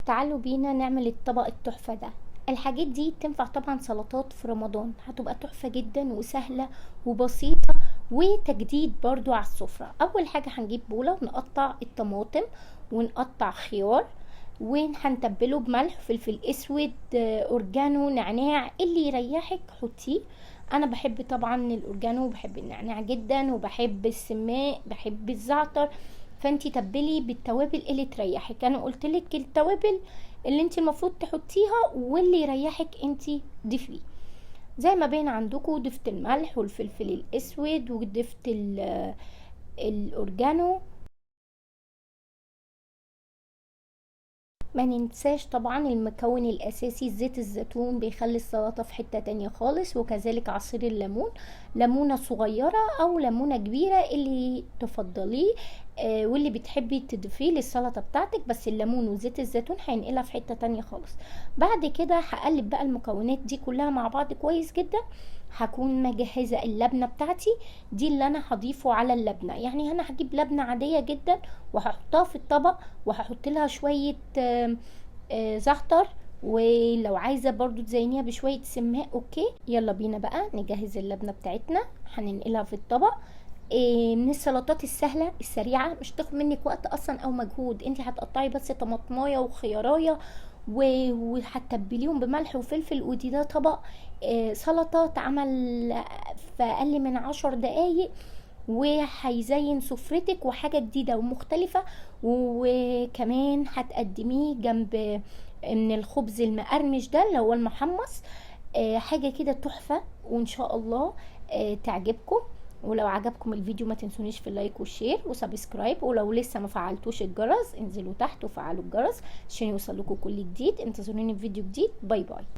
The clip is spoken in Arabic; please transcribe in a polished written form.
تعالوا بينا نعمل الطبق التحفة ده. الحاجات دي تنفع طبعا سلطات في رمضان، هتبقى تحفة جدا وسهلة وبسيطة وتجديد برضو على السفرة. اول حاجة هنجيب بولة ونقطع الطماطم ونقطع خيار وهنتبله بملح فلفل اسود اورجانو نعناع اللي يريحك حطيه. انا بحب طبعا الاورجانو وبحب النعناع جدا وبحب السماق بحب الزعتر، فانتي تبلي بالتوابل اللي تريحك. انا قلتلك التوابل اللي انتي المفروض تحطيها واللي يريحك انتي ضيفيه. زي ما باين عندكم ضفت الملح والفلفل الاسود وضفت الاورجانو. ما ننساش طبعا المكون الاساسي زيت الزيتون، بيخلي السلطة في حتة تانية خالص، وكذلك عصير الليمون، ليمونة صغيرة او ليمونة كبيرة اللي تفضليه واللي بتحبي تضيفيه للسلطة بتاعتك، بس الليمون وزيت الزيتون هينقلها في حتة تانية خالص. بعد كده هقلب بقى المكونات دي كلها مع بعض كويس جدا. هكون مجهزة اللبنة بتاعتي، دي اللي انا هضيفه على اللبنة. يعني انا هجيب لبنة عادية جدا وهحطها في الطبق وهحط لها شوية زعتر، ولو عايزة برضو تزينيها بشوية سماق اوكي. يلا بينا بقى نجهز اللبنة بتاعتنا، هننقلها في الطبق. من السلطات السهلة السريعة، مش تاخد منك وقت اصلا او مجهود. انت هتقطعي بس طماطمايه وخيارايه وهتتبليهم بملح وفلفل، ودي ده طبق سلطة اتعمل في اقل من 10 دقايق، وهيزين سفرتك وحاجة جديدة ومختلفة. وكمان هتقدميه جنب من الخبز المقرمش ده اللي هو المحمص. حاجة كده تحفة، وان شاء الله تعجبكم. ولو عجبكم الفيديو ما تنسونيش في اللايك والشير وسبسكرايب، ولو لسه ما فعلتوش الجرس انزلوا تحت وفعلوا الجرس عشان يوصل لكم كل جديد. انتظروني في فيديو جديد. باي باي.